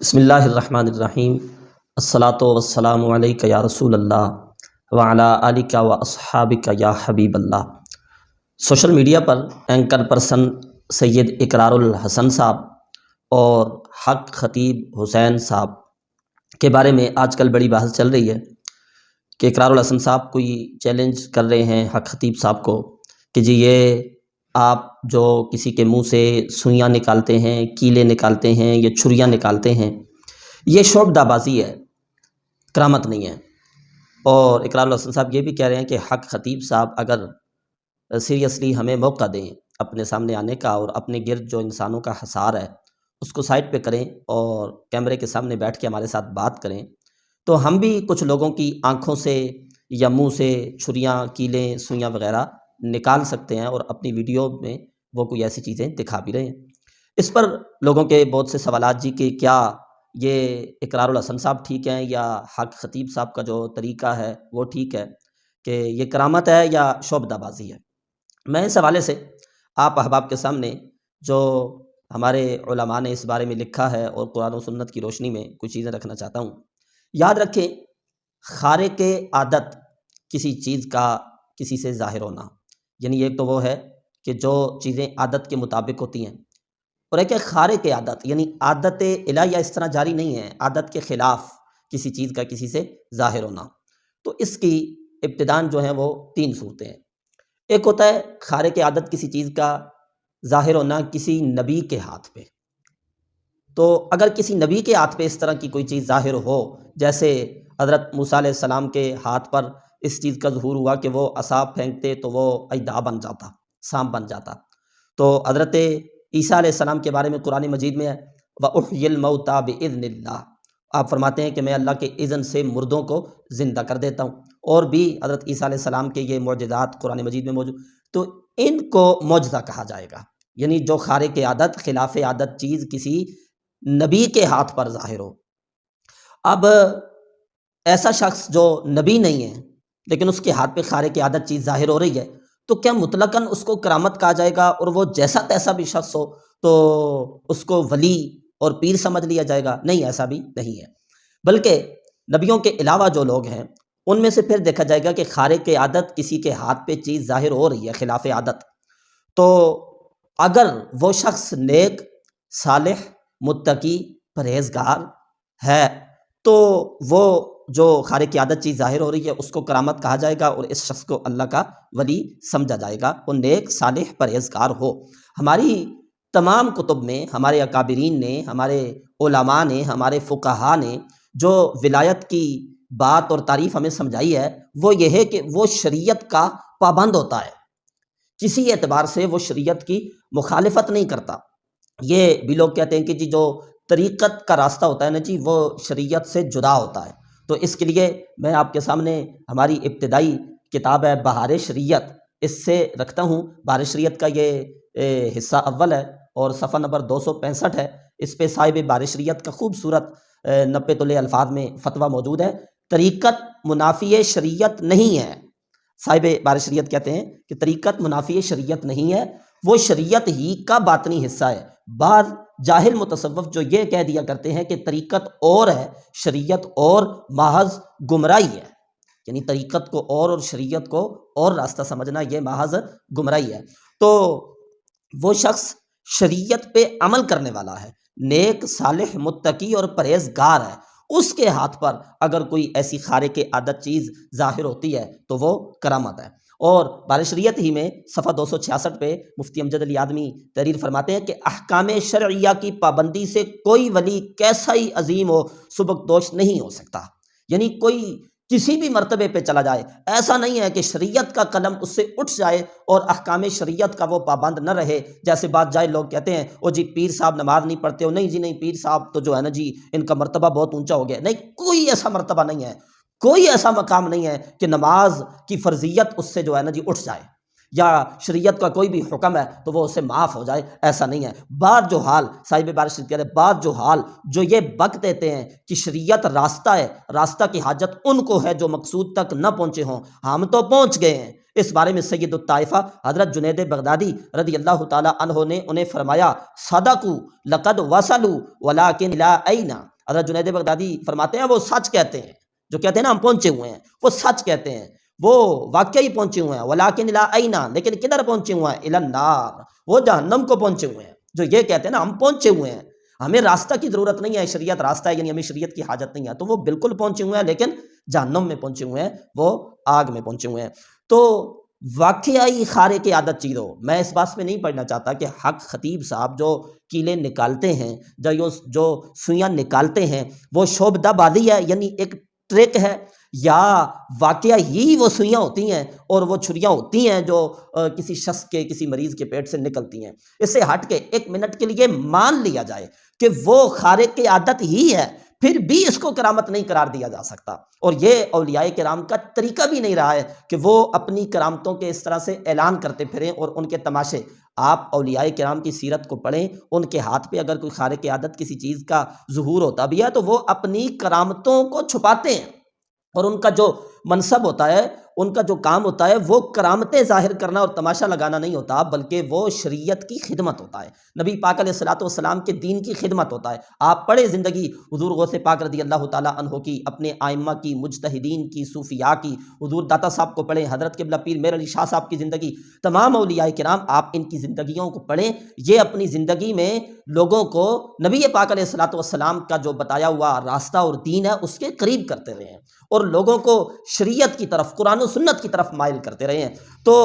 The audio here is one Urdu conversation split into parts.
بسم اللہ الرحمن الرحیم۔ الصلاۃ والسلام علیک یا رسول اللہ وعلی آلک و اصحابک یا حبیب اللہ۔ سوشل میڈیا پر اینکر پرسن سید اقرار الحسن صاحب اور حق خطیب حسین صاحب کے بارے میں آج کل بڑی بحث چل رہی ہے کہ اقرار الحسن صاحب کوئی چیلنج کر رہے ہیں حق خطیب صاحب کو کہ جی یہ آپ جو کسی کے منہ سے سوئیاں نکالتے ہیں، کیلے نکالتے ہیں یا چھریاں نکالتے ہیں، یہ شعبدہ بازی ہے، کرامت نہیں ہے۔ اور اقرار الحسن صاحب یہ بھی کہہ رہے ہیں کہ حق خطیب صاحب اگر سیریسلی ہمیں موقع دیں اپنے سامنے آنے کا اور اپنے گرد جو انسانوں کا حصار ہے اس کو سائڈ پہ کریں اور کیمرے کے سامنے بیٹھ کے ہمارے ساتھ بات کریں تو ہم بھی کچھ لوگوں کی آنکھوں سے یا منہ سے چھریاں، کیلیں، سوئیاں وغیرہ نکال سکتے ہیں اور اپنی ویڈیو میں وہ کوئی ایسی چیزیں دکھا بھی رہے ہیں۔ اس پر لوگوں کے بہت سے سوالات جی کہ کیا یہ اقرار الحسن صاحب ٹھیک ہیں یا حق خطیب صاحب کا جو طریقہ ہے وہ ٹھیک ہے، کہ یہ کرامت ہے یا شعبدہ بازی ہے۔ میں اس حوالے سے آپ احباب کے سامنے جو ہمارے علماء نے اس بارے میں لکھا ہے اور قرآن و سنت کی روشنی میں کچھ چیزیں رکھنا چاہتا ہوں۔ یاد رکھیں، خارق عادت کسی چیز کا کسی سے ظاہر ہونا، یعنی ایک تو وہ ہے کہ جو چیزیں عادت کے مطابق ہوتی ہیں، اور ایک ہے خارق عادت، یعنی عادت الہیہ اس طرح جاری نہیں ہے، عادت کے خلاف کسی چیز کا کسی سے ظاہر ہونا۔ تو اس کی ابتداءً جو ہیں وہ تین صورتیں ہیں۔ ایک ہوتا ہے خارق عادت کسی چیز کا ظاہر ہونا کسی نبی کے ہاتھ پہ۔ تو اگر کسی نبی کے ہاتھ پہ اس طرح کی کوئی چیز ظاہر ہو، جیسے حضرت موسیٰ علیہ السلام کے ہاتھ پر اس چیز کا ظہور ہوا کہ وہ عصا پھینکتے تو وہ اژدہا بن جاتا، سانپ بن جاتا، تو حضرت عیسیٰ علیہ السلام کے بارے میں قرآن مجید میں ہے وَأُحْيِي الْمَوْتَى بِإِذْنِ اللَّهِ، آپ فرماتے ہیں کہ میں اللہ کے اذن سے مردوں کو زندہ کر دیتا ہوں۔ اور بھی حضرت عیسیٰ علیہ السلام کے یہ معجزات قرآن مجید میں موجود، تو ان کو معجزہ کہا جائے گا، یعنی جو خارق عادت خلاف عادت چیز کسی نبی کے ہاتھ پر ظاہر ہو۔ اب ایسا شخص جو نبی نہیں ہے لیکن اس کے ہاتھ پہ خارق عادت چیز ظاہر ہو رہی ہے، تو کیا مطلقاً اس کو کرامت کہا جائے گا اور وہ جیسا تیسا بھی شخص ہو تو اس کو ولی اور پیر سمجھ لیا جائے گا؟ نہیں، ایسا بھی نہیں ہے، بلکہ نبیوں کے علاوہ جو لوگ ہیں ان میں سے پھر دیکھا جائے گا کہ خارق عادت کسی کے ہاتھ پہ چیز ظاہر ہو رہی ہے خلاف عادت، تو اگر وہ شخص نیک، صالح، متقی، پرہیزگار ہے تو وہ جو خارق عادت چیز ظاہر ہو رہی ہے اس کو کرامت کہا جائے گا اور اس شخص کو اللہ کا ولی سمجھا جائے گا، وہ نیک، صالح، پرہیزگار ہو۔ ہماری تمام کتب میں ہمارے اکابرین نے، ہمارے علماء نے، ہمارے فقہاء نے جو ولایت کی بات اور تعریف ہمیں سمجھائی ہے وہ یہ ہے کہ وہ شریعت کا پابند ہوتا ہے، کسی اعتبار سے وہ شریعت کی مخالفت نہیں کرتا۔ یہ بھی لوگ کہتے ہیں کہ جی جو طریقت کا راستہ ہوتا ہے نا جی وہ شریعت سے جدا ہوتا ہے، تو اس کے لیے میں آپ کے سامنے ہماری ابتدائی کتاب ہے بہار شریعت، اس سے رکھتا ہوں۔ بہار شریعت کا یہ حصہ اول ہے اور صفحہ نمبر 265 ہے، اس پہ صاحب بہار شریعت کا خوبصورت 90 تلے الفاظ میں فتویٰ موجود ہے۔ طریقت منافی شریعت نہیں ہے، صاحب بہار شریعت کہتے ہیں کہ طریقت منافی شریعت نہیں ہے، وہ شریعت ہی کا باطنی حصہ ہے۔ بعض جاہل متصوف جو یہ کہہ دیا کرتے ہیں کہ طریقت اور ہے شریعت اور، محض گمراہی ہے، یعنی طریقت کو اور شریعت کو اور راستہ سمجھنا یہ محض گمراہی ہے۔ تو وہ شخص شریعت پہ عمل کرنے والا ہے، نیک، صالح، متقی اور پرہیزگار ہے، اس کے ہاتھ پر اگر کوئی ایسی خارق عادت چیز ظاہر ہوتی ہے تو وہ کرامت ہے۔ اور بہار شریعت ہی میں صفحہ 266 پہ مفتی امجد علی آدمی تحریر فرماتے ہیں کہ احکام شرعیہ کی پابندی سے کوئی ولی کیسا ہی عظیم ہو سبکدوش نہیں ہو سکتا، یعنی کوئی کسی بھی مرتبے پہ چلا جائے، ایسا نہیں ہے کہ شریعت کا قلم اس سے اٹھ جائے اور احکام شریعت کا وہ پابند نہ رہے۔ جیسے بعض جاہل لوگ کہتے ہیں او جی پیر صاحب نماز نہیں پڑھتے ہو، نہیں جی نہیں، پیر صاحب تو جو ہے نا جی ان کا مرتبہ بہت اونچا ہو گیا۔ نہیں، کوئی ایسا مرتبہ نہیں ہے، کوئی ایسا مقام نہیں ہے کہ نماز کی فرضیت اس سے جو ہے نا جی اٹھ جائے، یا شریعت کا کوئی بھی حکم ہے تو وہ اس سے معاف ہو جائے، ایسا نہیں ہے۔ بعض جو حال صاحب بہار شریعت کہتے ہیں، بعض جو حال جو یہ بک دیتے ہیں کہ شریعت راستہ ہے، راستہ کی حاجت ان کو ہے جو مقصود تک نہ پہنچے ہوں، ہم تو پہنچ گئے ہیں اس بارے میں سید الطائفہ حضرت جنید بغدادی رضی اللہ تعالی عنہ نے انہیں فرمایا صدقوا لقد وصلوا ولکن لا این۔ حضرت جنید بغدادی فرماتے ہیں وہ سچ کہتے ہیں، جو کہتے ہیں نا ہم پہنچے ہوئے ہیں، وہ سچ کہتے ہیں، وہ واقعی پہنچے ہوئے ہیں، ولکن لا این، لیکن کدھر پہنچے ہوئے ہیں؟ الی النار، وہ جہنم کو پہنچے ہوئے ہیں۔ جو یہ کہتے ہیں نا ہم پہنچے ہوئے ہیں، ہمیں راستہ کی ضرورت نہیں ہے، شریعت راستہ ہے، یعنی ہمیں شریعت کی حاجت نہیں ہے، تو وہ بالکل پہنچے ہوئے ہیں، لیکن جہنم میں پہنچے ہوئے ہیں، وہ آگ میں پہنچے ہوئے ہیں۔ تو واقعی خارق عادت چیز ہو، میں اس بات میں نہیں پڑھنا چاہتا کہ حق خطیب صاحب جو کیلے نکالتے ہیں، جو سوئیاں نکالتے ہیں، وہ شعبدہ بازی ہے، یعنی ایک ٹرک ہے، یا واقعہ ہی وہ سوئیاں ہوتی ہیں اور وہ چھریاں ہوتی ہیں جو کسی شخص کے، کسی مریض کے پیٹ سے نکلتی ہیں۔ اس سے ہٹ کے ایک منٹ کے لیے مان لیا جائے کہ وہ خارق عادت ہی ہے، پھر بھی اس کو کرامت نہیں قرار دیا جا سکتا، اور یہ اولیاء کرام کا طریقہ بھی نہیں رہا ہے کہ وہ اپنی کرامتوں کے اس طرح سے اعلان کرتے پھریں اور ان کے تماشے۔ آپ اولیاء کرام کی سیرت کو پڑھیں، ان کے ہاتھ پہ اگر کوئی خارق عادت کسی چیز کا ظہور ہوتا بھی ہے تو وہ اپنی کرامتوں کو چھپاتے ہیں، اور ان کا جو منصب ہوتا ہے، ان کا جو کام ہوتا ہے، وہ کرامتیں ظاہر کرنا اور تماشا لگانا نہیں ہوتا، بلکہ وہ شریعت کی خدمت ہوتا ہے، نبی پاک علیہ الصلوۃ والسلام کے دین کی خدمت ہوتا ہے۔ آپ پڑھیں زندگی حضور غوث پاک رضی اللہ تعالیٰ عنہ کی، اپنے آئمہ کی، مجتہدین کی، صوفیاء کی، حضور داتا صاحب کو پڑھیں، حضرت قبلہ پیر میر علی شاہ صاحب کی زندگی، تمام اولیاء کرام آپ ان کی زندگیوں کو پڑھیں۔ یہ اپنی زندگی میں لوگوں کو نبی پاک علیہ الصلوۃ والسلام کا جو بتایا ہوا راستہ اور دین ہے اس کے قریب کرتے رہے ہیں، اور لوگوں کو شریعت کی طرف، قرآن و سنت کی طرف مائل کرتے رہے ہیں۔ تو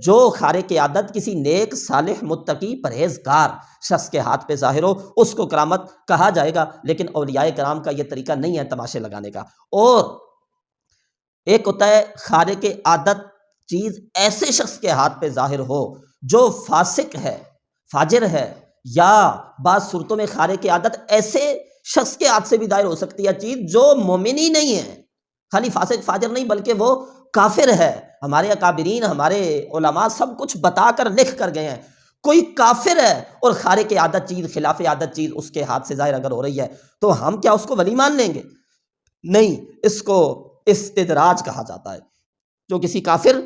جو خارق عادت کسی نیک، صالح، متقی، پرہیزگار شخص کے ہاتھ پہ ظاہر ہو اس کو کرامت کہا جائے گا، لیکن اولیاء کرام کا یہ طریقہ نہیں ہے تماشے لگانے کا۔ اور ایک ہوتا ہے خارق عادت چیز ایسے شخص کے ہاتھ پہ ظاہر ہو جو فاسق ہے، فاجر ہے، یا بعض صورتوں میں خارق عادت ایسے شخص کے ہاتھ سے بھی ظاہر ہو سکتی ہے چیز جو مومن ہی نہیں ہے، خالی فاسق فاجر نہیں بلکہ وہ کافر ہے۔ ہمارے اکابرین، ہمارے علماء سب کچھ بتا کر لکھ کر گئے ہیں، کوئی کافر ہے اور خارق عادت چیز، خلاف عادت چیز اس کے ہاتھ سے ظاہر اگر ہو رہی ہے تو ہم کیا اس کو ولی مان لیں گے؟ نہیں، اس کو استدراج کہا جاتا ہے۔ جو کسی کافر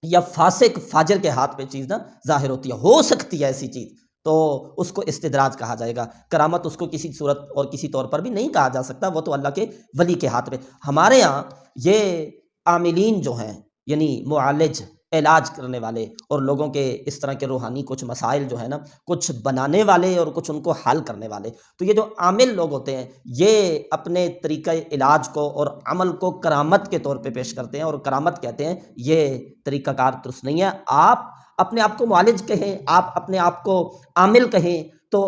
یا فاسق فاجر کے ہاتھ پہ چیز نہ ظاہر ہوتی ہے، ہو سکتی ہے ایسی چیز، تو اس کو استدراج کہا جائے گا۔ کرامت اس کو کسی صورت اور کسی طور پر بھی نہیں کہا جا سکتا، وہ تو اللہ کے ولی کے ہاتھ پہ۔ ہمارے ہاں یہ عاملین جو ہیں، یعنی معالج، علاج کرنے والے، اور لوگوں کے اس طرح کے روحانی کچھ مسائل جو ہیں نا، کچھ بنانے والے اور کچھ ان کو حل کرنے والے، تو یہ جو عامل لوگ ہوتے ہیں یہ اپنے طریقہ علاج کو اور عمل کو کرامت کے طور پہ پیش کرتے ہیں، اور کرامت کہتے ہیں، یہ طریقہ کار درست نہیں ہے۔ آپ اپنے آپ کو معالج کہیں، آپ اپنے آپ کو عامل کہیں، تو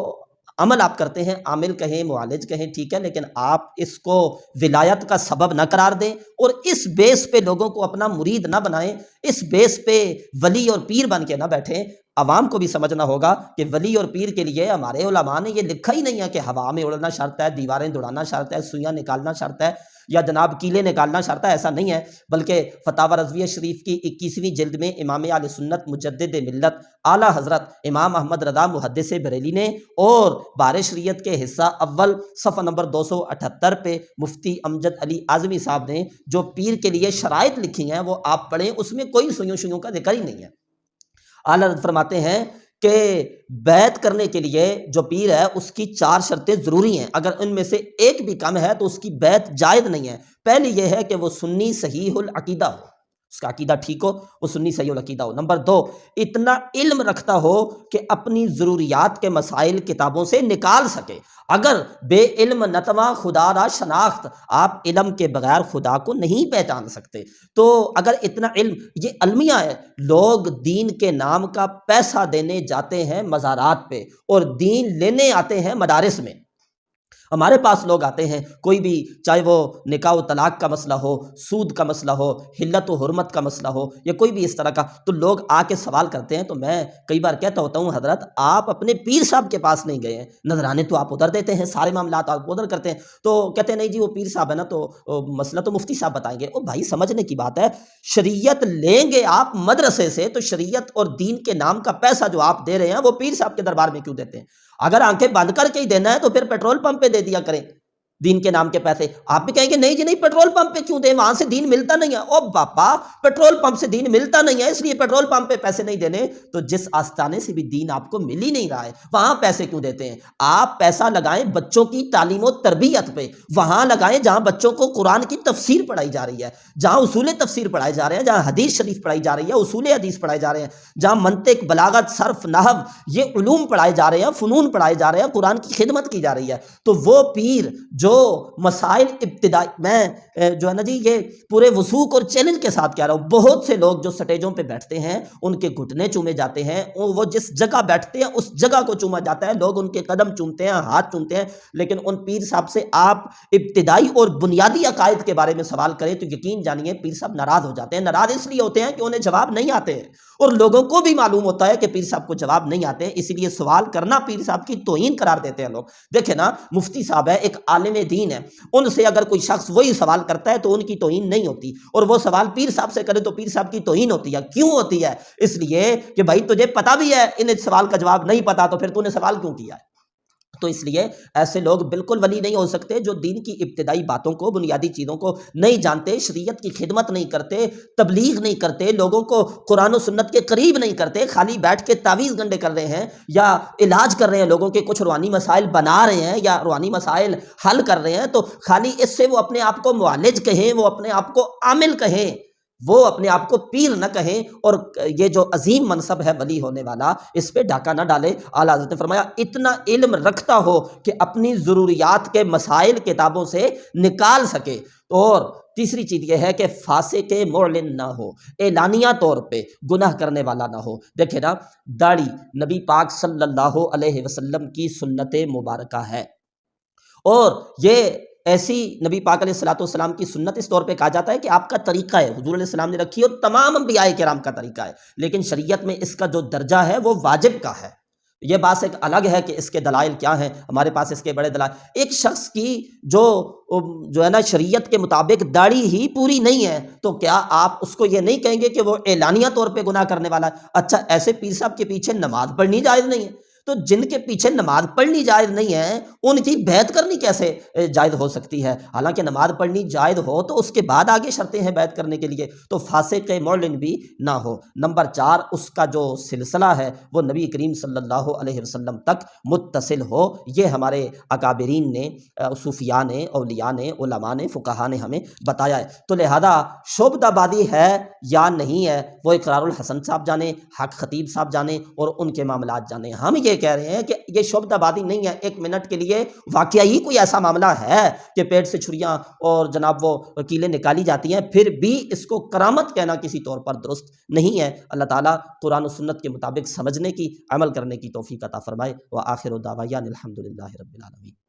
عمل آپ کرتے ہیں، عامل کہیں، معالج کہیں، ٹھیک ہے، لیکن آپ اس کو ولایت کا سبب نہ قرار دیں، اور اس بیس پہ لوگوں کو اپنا مرید نہ بنائیں، اس بیس پہ ولی اور پیر بن کے نہ بیٹھیں۔ عوام کو بھی سمجھنا ہوگا کہ ولی اور پیر کے لیے ہمارے علماء نے یہ لکھا ہی نہیں ہے کہ ہوا میں اڑنا شرط ہے، دیواریں دوڑانا شرط ہے، سوئیاں نکالنا شرط ہے، یا جناب کیلے نکالنا شرط ہے، ایسا نہیں ہے، بلکہ فتاوی رضویہ شریف کی 21ویں جلد میں امام اہل سنت مجدد ملت اعلیٰ حضرت امام احمد رضا محدث بریلی نے، اور بار شریعت کے حصہ اول صفحہ نمبر 278 پہ مفتی امجد علی اعظمی صاحب نے جو پیر کے لیے شرائط لکھی ہیں وہ آپ پڑھیں، اس میں کوئی سوئیوں کا ذکر ہی نہیں ہے۔ اعلیٰ حضرت فرماتے ہیں کہ بیعت کرنے کے لیے جو پیر ہے اس کی 4 شرطیں ضروری ہیں، اگر ان میں سے ایک بھی کم ہے تو اس کی بیعت جائز نہیں ہے۔ پہلی یہ ہے کہ وہ سنی صحیح العقیدہ ہو، اس کا عقیدہ ٹھیک ہو، وہ سنی صحیح العقیدہ ہو۔ نمبر 2، اتنا علم رکھتا ہو کہ اپنی ضروریات کے مسائل کتابوں سے نکال سکے۔ اگر بے علم نتواں خدا را شناخت، آپ علم کے بغیر خدا کو نہیں پہچان سکتے، تو اگر اتنا علم، یہ المیہ ہے، لوگ دین کے نام کا پیسہ دینے جاتے ہیں مزارات پہ اور دین لینے آتے ہیں مدارس میں۔ ہمارے پاس لوگ آتے ہیں، کوئی بھی، چاہے وہ نکاح و طلاق کا مسئلہ ہو، سود کا مسئلہ ہو، حلت و حرمت کا مسئلہ ہو، یا کوئی بھی اس طرح کا، تو لوگ آ کے سوال کرتے ہیں، تو میں کئی بار کہتا ہوتا ہوں حضرت آپ اپنے پیر صاحب کے پاس نہیں گئے ہیں، نذرانے تو آپ ادھر دیتے ہیں، سارے معاملات آپ ادھر کرتے ہیں، تو کہتے ہیں نہیں جی وہ پیر صاحب ہے نا، تو مسئلہ تو مفتی صاحب بتائیں گے۔ او بھائی سمجھنے کی بات ہے، شریعت لیں گے آپ مدرسے سے، تو شریعت اور دین کے نام کا پیسہ جو آپ دے رہے ہیں وہ پیر صاحب کے دربار میں کیوں دیتے ہیں؟ اگر آنکھیں بند کر کے ہی دینا ہے تو پھر پیٹرول پمپ پہ دے دیا کریں، دین کے نام کے پیسے. آپ بھی کہیں گے نہیں جی نہیں, پیٹرول پمپ پہ کیوں دیں, وہاں سے دین ملتا نہیں ہے. او باپا, پیٹرول پمپ سے دین ملتا نہیں ہے اس لیے پیٹرول پمپ پہ پیسے نہیں دینے, تو جس آستانے سے بھی دین آپ کو مل ہی نہیں رہا ہے وہاں پیسے کیوں دیتے ہیں؟ آپ پیسہ لگائیں بچوں کی تعلیم و تربیت پہ, وہاں لگائیں جہاں بچوں کو قرآن کی تفسیر پڑھائی جا رہی ہے, جہاں اصول تفسیر پڑھائے جا رہے ہیں, جہاں حدیث شریف پڑھائی جا رہی ہے, اصول حدیث پڑھائے جا رہے ہیں, جہاں منطق, بلاغت, صرف, نحو, یہ علوم پڑھائے جا رہے ہیں, فنون پڑھائے جا رہے ہیں, قرآن کی خدمت کی جا رہی ہے. تو وہ پیر جو مسائل ابتدائی, میں جو ہے نا جی یہ پورے وثوق اور چیلنج کے ساتھ کہہ رہا ہوں, بہت سے لوگ جو سٹیجوں پہ بیٹھتے ہیں ان کے گھٹنے چومے جاتے ہیں, وہ جس جگہ بیٹھتے ہیں اس جگہ کو چوما جاتا ہے, لوگ ان کے قدم چومتے ہیں, ہاتھ چومتے ہیں, لیکن ان پیر صاحب سے آپ ابتدائی اور بنیادی عقائد کے بارے میں سوال کریں تو یقین جانیے پیر صاحب ناراض ہو جاتے ہیں. ناراض اس لیے ہوتے ہیں کہ انہیں جواب نہیں آتے ہیں, اور لوگوں کو بھی معلوم ہوتا ہے کہ پیر صاحب کو جواب نہیں آتے ہیں, اسی لیے سوال کرنا پیر صاحب کی توہین قرار دیتے ہیں لوگ. دیکھیں نا, مفتی صاحب ہے, ایک عالم دین ہے, ان سے اگر کوئی شخص وہی سوال کرتا ہے تو ان کی توہین نہیں ہوتی, اور وہ سوال پیر صاحب سے کرے تو پیر صاحب کی توہین ہوتی ہے. کیوں ہوتی ہے؟ اس لیے کہ بھائی تجھے پتا بھی ہے انہیں سوال کا جواب نہیں پتا, تو پھر تو نے سوال کیوں کیا ہے؟ تو اس لیے ایسے لوگ بالکل ولی نہیں ہو سکتے جو دین کی ابتدائی باتوں کو, بنیادی چیزوں کو نہیں جانتے, شریعت کی خدمت نہیں کرتے, تبلیغ نہیں کرتے, لوگوں کو قرآن و سنت کے قریب نہیں کرتے, خالی بیٹھ کے تعویذ گنڈے کر رہے ہیں یا علاج کر رہے ہیں لوگوں کے, کچھ روحانی مسائل بنا رہے ہیں یا روحانی مسائل حل کر رہے ہیں. تو خالی اس سے وہ اپنے آپ کو معالج کہیں, وہ اپنے آپ کو عامل کہیں, وہ اپنے آپ کو پیر نہ کہیں, اور یہ جو عظیم منصب ہے ولی ہونے والا, اس پہ ڈاکہ نہ ڈالے. اعلیٰ حضرت نے فرمایا اتنا علم رکھتا ہو کہ اپنی ضروریات کے مسائل کتابوں سے نکال سکے. اور تیسری چیز یہ ہے کہ فاسق معلن نہ ہو, اعلانیہ طور پہ گناہ کرنے والا نہ ہو. دیکھیں نا, داڑھی نبی پاک صلی اللہ علیہ وسلم کی سنت مبارکہ ہے, اور یہ ایسی نبی پاک علیہ الصلوۃ والسلام کی سنت اس طور پہ کہا جاتا ہے کہ آپ کا طریقہ ہے, حضور علیہ السلام نے رکھی, اور تمام انبیاء کرام کا طریقہ ہے, لیکن شریعت میں اس کا جو درجہ ہے وہ واجب کا ہے. یہ بات ایک الگ ہے کہ اس کے دلائل کیا ہیں, ہمارے پاس اس کے بڑے دلائل. ایک شخص کی جو ہے نا شریعت کے مطابق داڑھی ہی پوری نہیں ہے, تو کیا آپ اس کو یہ نہیں کہیں گے کہ وہ اعلانیہ طور پہ گناہ کرنے والا ہے؟ اچھا, ایسے پیر صاحب کے پیچھے نماز پڑھنی جائز نہیں ہے, تو جن کے پیچھے نماز پڑھنی جائز نہیں ہے ان کی بیعت کرنی کیسے جائز ہو سکتی ہے؟ حالانکہ نماز پڑھنی جائز ہو تو اس کے بعد آگے شرطیں ہیں بیعت کرنے کے لیے. تو فاسق معلن بھی نہ ہو. نمبر 4, اس کا جو سلسلہ ہے وہ نبی کریم صلی اللہ علیہ وسلم تک متصل ہو. یہ ہمارے اکابرین نے, صوفیاء نے, اولیاء نے, علماء نے, فقہاء نے ہمیں بتایا ہے. تو لہذا شعبہ بازی ہے یا نہیں ہے وہ اقرار الحسن صاحب جانے, حق خطیب صاحب جانے, اور ان کے معاملات جانے. ہم یہ کہہ رہے ہیں کہ یہ شعبہ بازی نہیں ہے. ایک منٹ کے لیے واقعہ ہی کوئی ایسا معاملہ ہے کہ پیٹ سے چھریاں اور جناب وہ کیلیں نکالی جاتی ہیں, پھر بھی اس کو کرامت کہنا کسی طور پر درست نہیں ہے. اللہ تعالیٰ قرآن و سنت کے مطابق سمجھنے کی, عمل کرنے کی توفیق عطا فرمائے. وآخر دعوانا الحمدللہ رب العالمین.